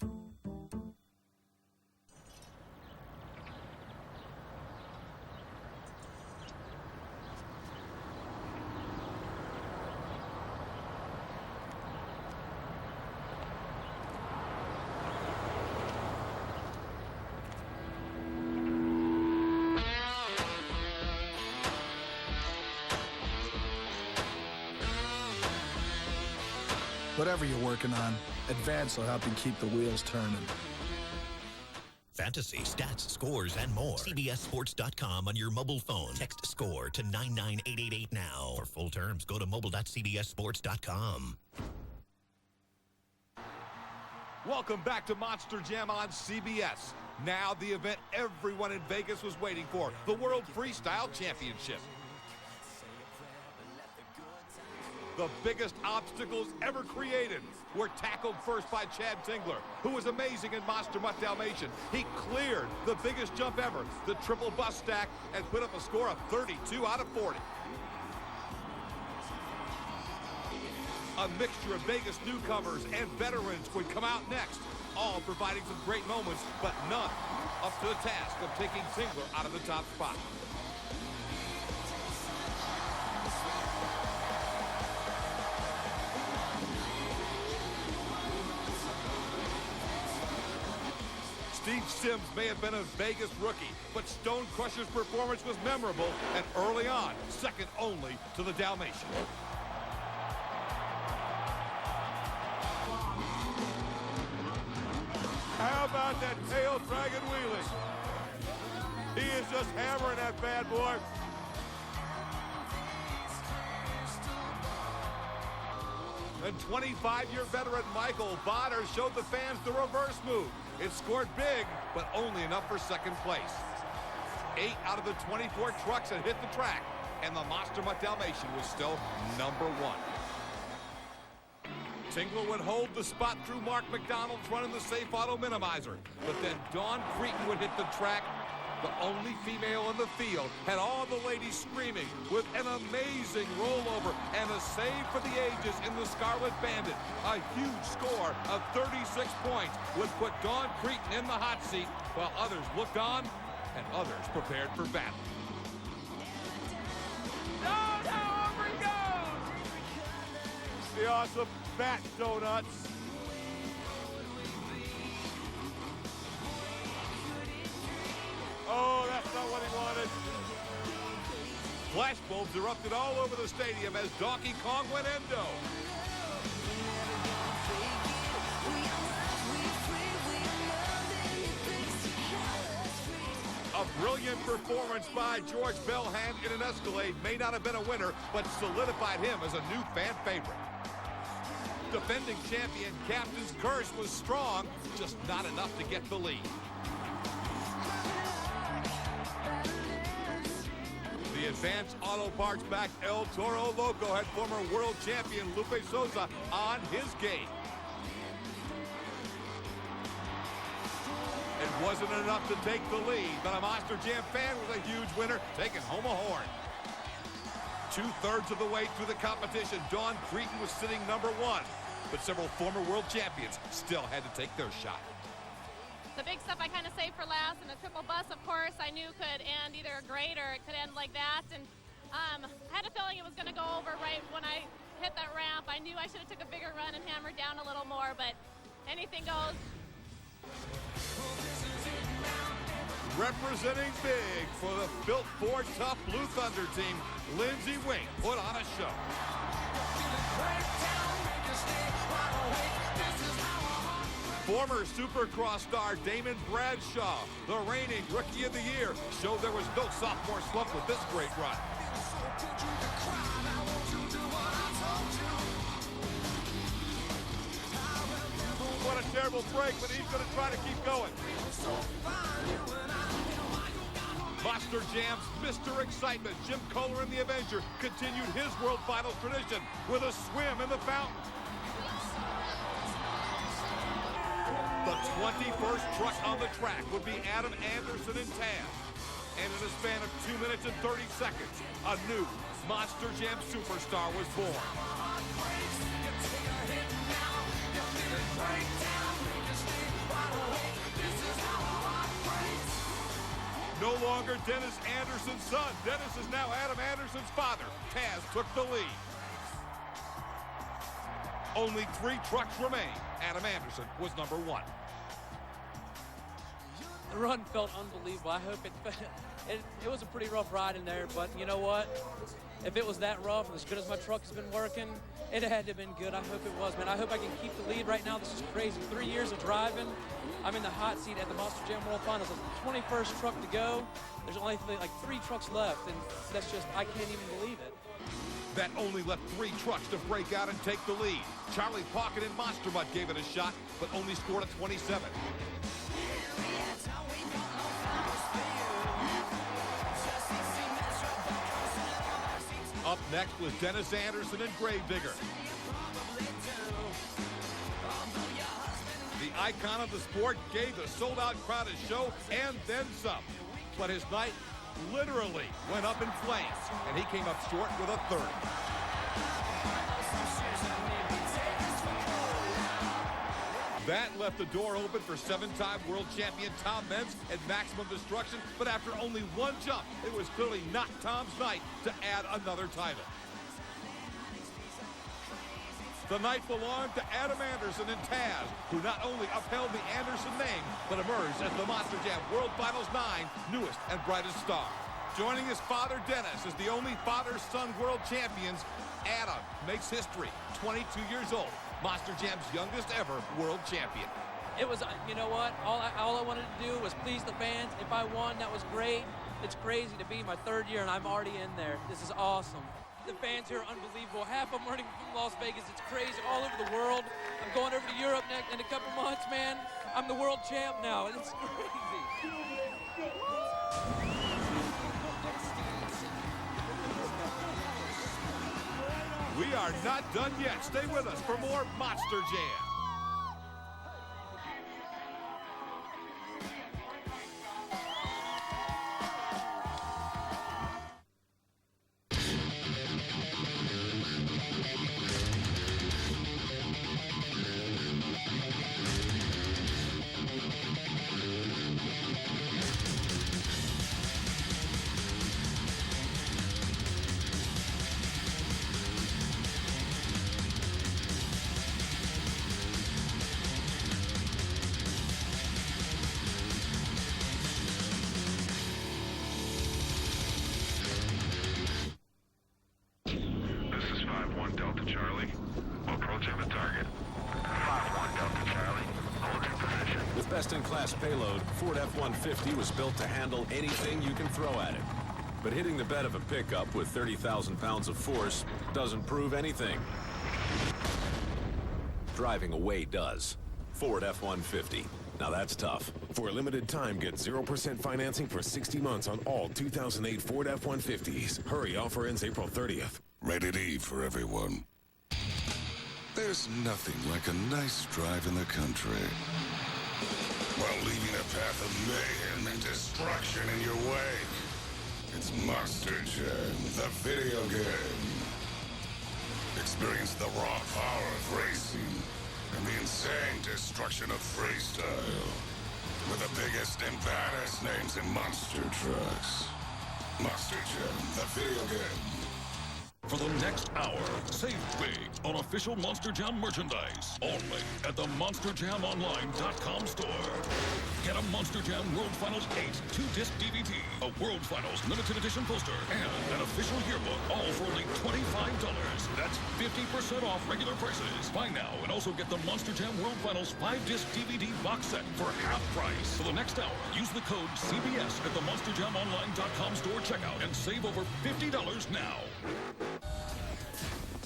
Whatever you're working on, Advance will help you keep the wheels turning. Fantasy, stats, scores, and more. CBSSports.com on your mobile phone. Text SCORE to 99888 now. For full terms, go to mobile.cbssports.com. Welcome back to Monster Jam on CBS. Now the event everyone in Vegas was waiting for, the World Freestyle Championship. The biggest obstacles ever created were tackled first by Chad Tingler, who was amazing in Monster Mutt Dalmatian. He cleared the biggest jump ever, the triple bus stack, and put up a score of 32 out of 40. A mixture of Vegas newcomers and veterans would come out next, all providing some great moments, but none up to the task of taking Tingler out of the top spot. Steve Sims may have been a Vegas rookie, but Stone Crusher's performance was memorable and early on, second only to the Dalmatian. How about that tail dragon wheelie? He is just hammering that bad boy. And 25-year veteran Michael Botter showed the fans the reverse move. It scored big, but only enough for second place. 8 out of the 24 trucks had hit the track, and the Monster Mutt Dalmatian was still number 1. Tingler would hold the spot through Mark McDonald's running the Safe Auto Minimizer, but then Dawn Cretan would hit the track. The only female in the field had all the ladies screaming with an amazing rollover and a save for the ages in the Scarlet Bandit. A huge score of 36 points would put Dawn Cretan in the hot seat while others looked on and others prepared for battle. Over he goes! The awesome Bat Donuts. Oh, that's not what he wanted. Flashbulbs erupted all over the stadium as Donkey Kong went endo. A brilliant performance by George Bellhand in an Escalade may not have been a winner, but solidified him as a new fan favorite. Defending champion Captain's Curse was strong, just not enough to get the lead. The Advanced Auto Parts back El Toro Loco had former world champion Lupe Souza on his game. It wasn't enough to take the lead, but a Monster Jam fan was a huge winner, taking home a horn. 2/3 of the way through the competition, Dawn Cretan was sitting number 1, but several former world champions still had to take their shot. The big stuff I kind of saved for last, and the triple bus, of course, I knew could end either great or it could end like that. And I had a feeling it was going to go over right when I hit that ramp. I knew I should have took a bigger run and hammered down a little more, but anything goes. Representing big for the Built Ford Tough Blue Thunder team, Lindsey Wink put on a show. Former Supercross star Damon Bradshaw, the reigning Rookie of the Year, showed there was no sophomore slump with this great run. What a terrible break, but he's going to try to keep going. Monster Jam's Mr. Excitement, Jim Kohler the Avenger, continued his World Finals tradition with a swim in the fountain. The 21st truck on the track would be Adam Anderson and Taz. And in a span of 2 minutes and 30 seconds, a new Monster Jam superstar was born. No longer Dennis Anderson's son. Dennis is now Adam Anderson's father. Taz took the lead. Only 3 trucks remain. Adam Anderson was number 1. The run felt unbelievable. I hope it was a pretty rough ride in there, but you know what? If it was that rough and as good as my truck has been working, it had to have been good. I hope it was, man. I hope I can keep the lead right now. This is crazy. 3 years of driving. I'm in the hot seat at the Monster Jam World Finals. It's the 21st truck to go. There's only like 3 trucks left, and that's just, I can't even believe it. That only left 3 trucks to break out and take the lead. Charlie Pocket and Monster Mutt gave it a shot, but only scored a 27. Up next was Dennis Anderson and Gravedigger. The icon of the sport gave the sold-out crowd a show and then some. But his night literally went up in flames, and he came up short with a 30. That left the door open for 7-time world champion Tom Meents and Maximum Destruction, but after only 1 jump, it was clearly not Tom's night to add another title. The night belonged to Adam Anderson and Taz, who not only upheld the Anderson name, but emerged as the Monster Jam World Finals 9 newest and brightest star. Joining his father, Dennis, as the only father-son world champions, Adam makes history, 22 years old, Monster Jam's youngest ever world champion. It was, you know what, all I wanted to do was please the fans. If I won, that was great. It's crazy to be my 3rd year, and I'm already in there. This is awesome. The fans here are unbelievable. Half of them running from Las Vegas. It's crazy all over the world. I'm going over to Europe in a couple months, man. I'm the world champ now, and it's crazy. We are not done yet. Stay with us for more Monster Jam. Best-in-class payload, Ford F-150 was built to handle anything you can throw at it. But hitting the bed of a pickup with 30,000 pounds of force doesn't prove anything. Driving away does. Ford F-150. Now that's tough. For a limited time, get 0% financing for 60 months on all 2008 Ford F-150s. Hurry, offer ends April 30th. Rated E for everyone. There's nothing like a nice drive in the country, while leaving a path of mayhem and destruction in your wake. It's Monster Jam, the video game. Experience the raw power of racing and the insane destruction of freestyle with the biggest and baddest names in monster trucks. Monster Jam, the video game. For the next hour, save big on official Monster Jam merchandise. Only at the MonsterJamOnline.com store. Get a Monster Jam World Finals 8 2-disc DVD, a World Finals limited edition poster, and an official yearbook, all for only $25. That's 50% off regular prices. Buy now and also get the Monster Jam World Finals 5-disc DVD box set for half price. For the next hour, use the code CBS at the MonsterJamOnline.com store checkout and save over $50 now.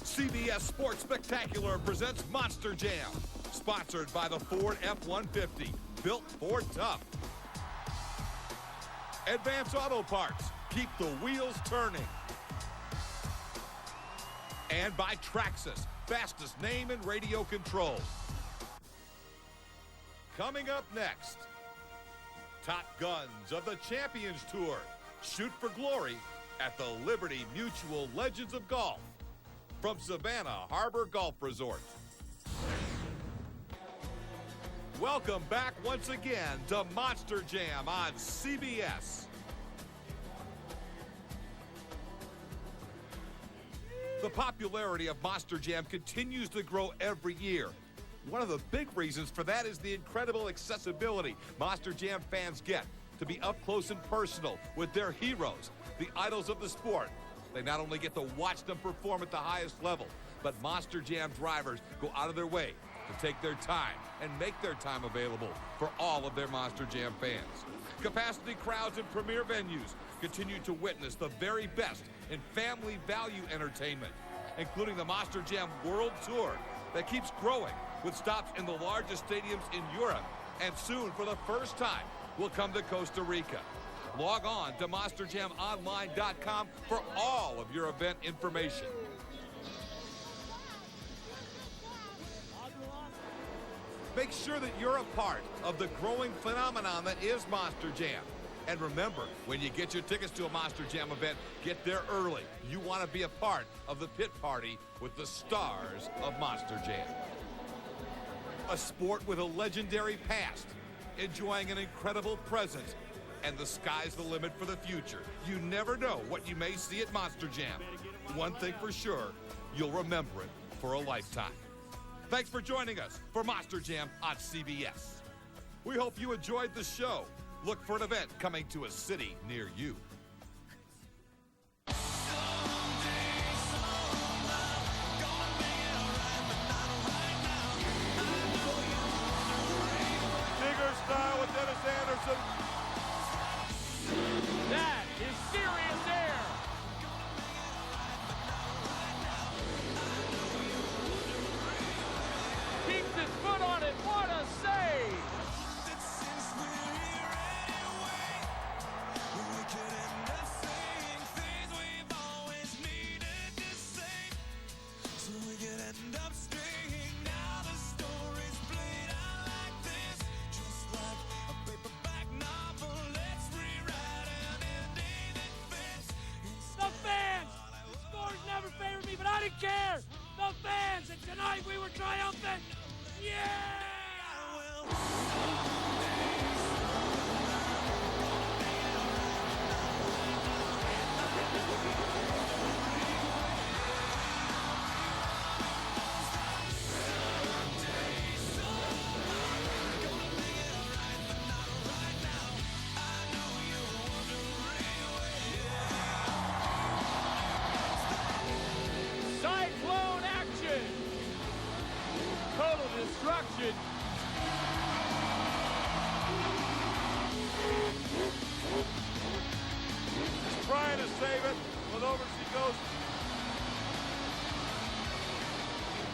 CBS Sports Spectacular presents Monster Jam, sponsored by the Ford F-150, built Ford tough. Advance Auto Parts, keep the wheels turning. And by Traxxas, fastest name in radio control. Coming up next, Top Guns of the Champions Tour, shoot for glory at the Liberty Mutual Legends of Golf from Savannah Harbor Golf Resort. Welcome back once again to Monster Jam on CBS. The popularity of Monster Jam continues to grow every year. One of the big reasons for that is the incredible accessibility Monster Jam fans get to be up close and personal with their heroes, the idols of the sport. They not only get to watch them perform at the highest level, but Monster Jam drivers go out of their way to take their time and make their time available for all of their Monster Jam fans. Capacity crowds in premier venues continue to witness the very best in family value entertainment, including the Monster Jam World Tour that keeps growing with stops in the largest stadiums in Europe and soon, for the first time, will come to Costa Rica. Log on to MonsterJamOnline.com for all of your event information. Make sure that you're a part of the growing phenomenon that is Monster Jam. And remember, when you get your tickets to a Monster Jam event, get there early. You want to be a part of the pit party with the stars of Monster Jam. A sport with a legendary past, enjoying an incredible present, and the sky's the limit for the future. You never know what you may see at Monster Jam. One thing for sure, you'll remember it for a lifetime. Thanks for joining us for Monster Jam on CBS. We hope you enjoyed the show. Look for an event coming to a city near you. Digger style with Dennis Anderson. That is serious air. Keeps his foot on it. What a save. But I didn't care! The fans! And tonight we were triumphant! Yeah! Cyclone action! Total destruction! He's trying to save it, but over she goes.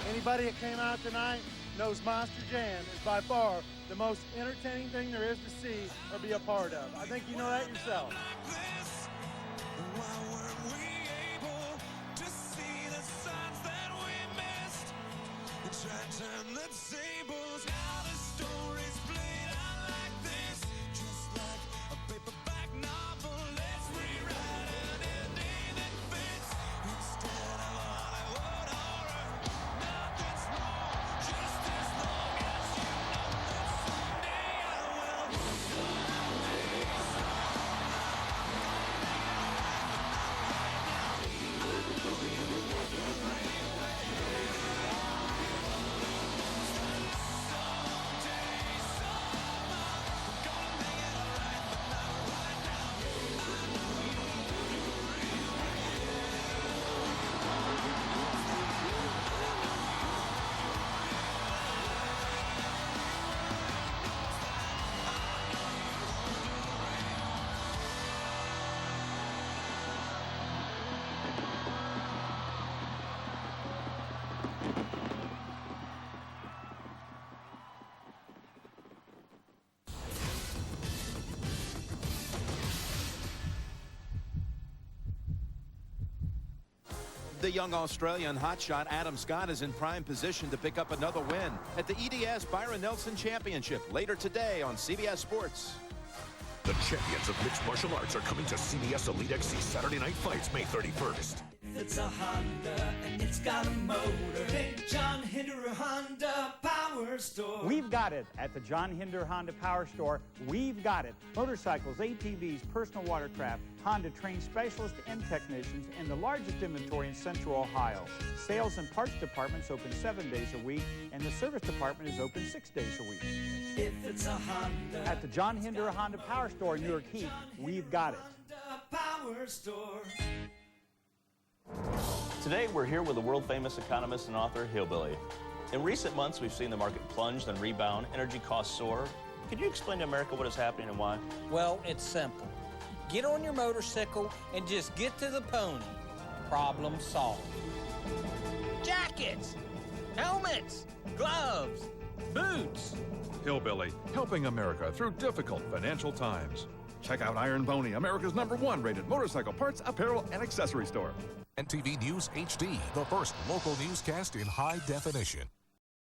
Anybody that came out tonight knows Monster Jam is by far the most entertaining thing there is to see or be a part of. I think you know that yourself. Turn the tables, now the story's played out like this. Just like a paperback novel, let's rewrite an ending that fits. Instead of Hollywood horror, nothing's wrong, just as long as you know that someday I will. Someday, The young Australian hotshot Adam Scott is in prime position to pick up another win at the EDS Byron Nelson Championship later today on CBS Sports. The champions of mixed martial arts are coming to CBS Elite XC Saturday Night Fights May 31st. It's a Honda and it's got a motor. Think John Hinder Honda Power Store. We've got it at the John Hinder Honda Power Store. We've got it. Motorcycles, ATVs, personal watercraft, Honda trained specialists and technicians, and the largest inventory in Central Ohio. Sales and parts departments open 7 days a week, and the service department is open 6 days a week. If it's a Honda. At the John Hinder Honda Power Store in Newark Heath, we've got it. Honda Power Store. Today, we're here with the world-famous economist and author, Hillbilly. In recent months, we've seen the market plunge, then rebound, energy costs soar. Could you explain to America what is happening and why? Well, it's simple. Get on your motorcycle and just get to the pony. Problem solved. Jackets, helmets, gloves, boots. Hillbilly, helping America through difficult financial times. Check out Iron Pony, America's #1 rated motorcycle parts, apparel, and accessory store. NTV News HD, the first local newscast in high definition.